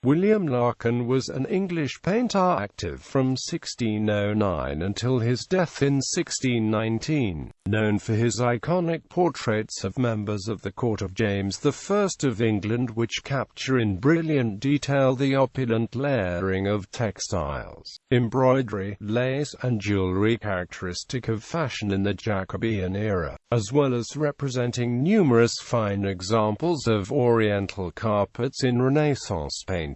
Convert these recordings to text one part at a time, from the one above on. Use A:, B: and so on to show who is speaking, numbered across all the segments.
A: William Larkin was an English painter active from 1609 until his death in 1619, known for his iconic portraits of members of the court of James I of England, which capture in brilliant detail the opulent layering of textiles, embroidery, lace, and jewellery characteristic of fashion in the Jacobean era, as well as representing numerous fine examples of oriental carpets in Renaissance painting.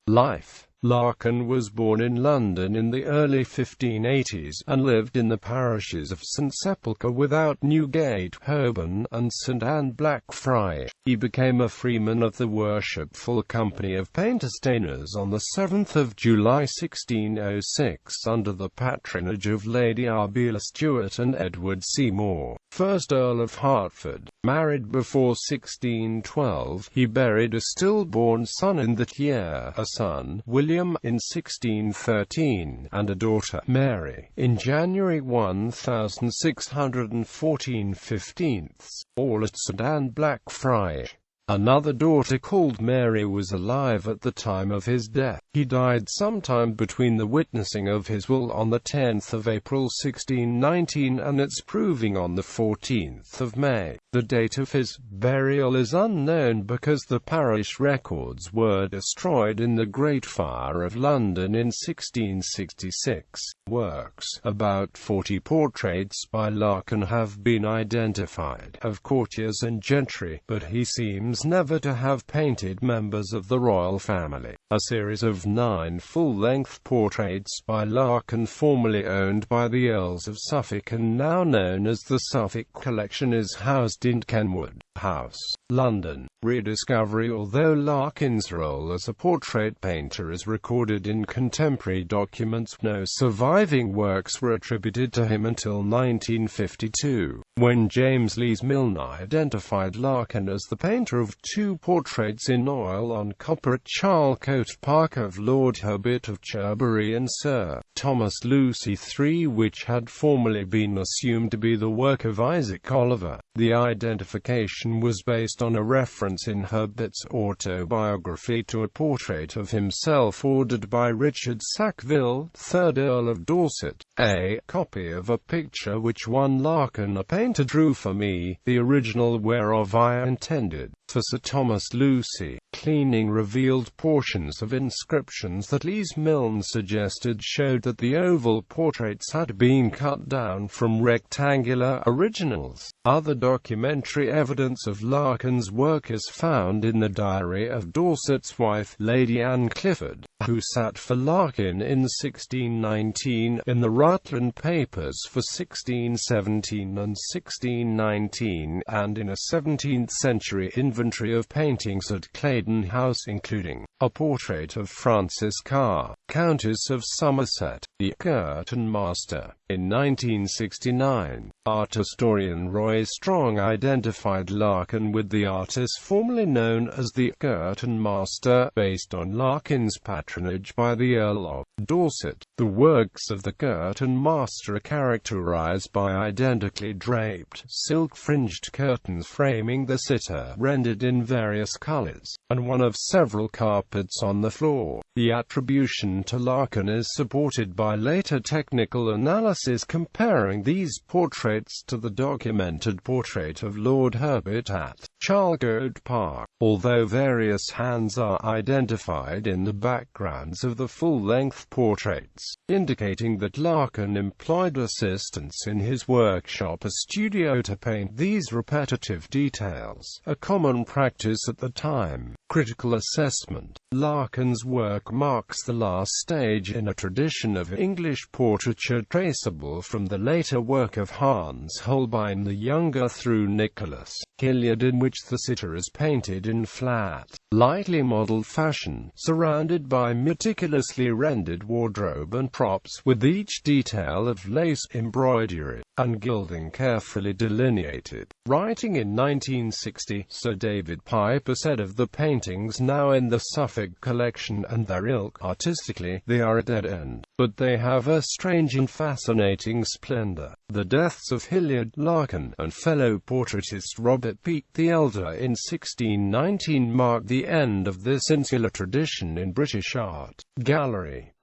A: Life. Larkin was born in London in the early 1580s, and lived in the parishes of St Sepulchre Without, Newgate, Holborn, and St Anne Blackfriars. He became a freeman of the Worshipful Company of Painter-Stainers on the 7th of July 1606, under the patronage of Lady Arbella Stewart and Edward Seymour, 1st Earl of Hertford. Married before 1612, he buried a stillborn son in that year, a son, William, in 1613, and a daughter, Mary, in January 1614, all at St Anne Blackfriars. Another daughter called Mary was alive at the time of his death. He died sometime between the witnessing of his will on the 10th of April 1619 and its proving on the 14th of May. The date of his burial is unknown because the parish records were destroyed in the Great Fire of London in 1666. Works. About 40 portraits by Larkin have been identified, of courtiers and gentry, but he seems never to have painted members of the royal family. A series of 9 full-length portraits by Larkin, formerly owned by the Earls of Suffolk and now known as the Suffolk Collection, is housed in Kenwood House, London. Rediscovery. Although Larkin's role as a portrait painter is recorded in contemporary documents, no surviving works were attributed to him until 1952, when James Lees Milne identified Larkin as the painter of 2 portraits in oil on copper at Charlecote Park of Lord Herbert of Cherbury and Sir Thomas Lucy, 3 which had formerly been assumed to be the work of Isaac Oliver. The identification was based on a reference in Herbert's autobiography to a portrait of himself ordered by Richard Sackville, 3rd Earl of Dorset, a copy of a picture which one Larkin, a painter, drew for me, the original whereof I intended for Sir Thomas Lucy. Cleaning revealed portions of inscriptions that Lees Milne suggested showed that the oval portraits had been cut down from rectangular originals. Other documentary evidence of Larkin's work is found in the diary of Dorset's wife, Lady Anne Clifford, who sat for Larkin in 1619, in the Rutland Papers for 1617 and 1619, and in a 17th-century inventory of paintings at Claydon House, including a portrait of Frances Carr, Countess of Somerset, the curtain master. In 1969, art historian Roy Strong identified Larkin with the artist formerly known as the curtain master, based on Larkin's patronage by the Earl of Dorset. The works of the curtain master are characterized by identically draped, silk-fringed curtains framing the sitter, rendered in various colors, and one of several carpets on the floor. The attribution to Larkin is supported by later technical analysis comparing these portraits to the documented portrait of Lord Herbert at Charlecote Park. Although various hands are identified in the backgrounds of the full-length portraits, indicating that Larkin employed assistants in his workshop or studio to paint these repetitive details, a common practice at the time. Critical assessment. Larkin's work marks the last stage in a tradition of English portraiture traceable from the later work of Hans Holbein the Younger through Nicholas Hilliard, in which the sitter is painted in flat, lightly modelled fashion, surrounded by meticulously rendered wardrobe and props, with each detail of lace, embroidery, and gilding carefully delineated. Writing in 1960, Sir David Piper said of the paintings now in the Suffolk collection and their ilk, artistically, they are a dead end, but they have a strange and fascinating culminating splendor. The deaths of Hilliard, Larkin, and fellow portraitist Robert Pete the Elder in 1619 marked the end of this insular tradition in British art gallery.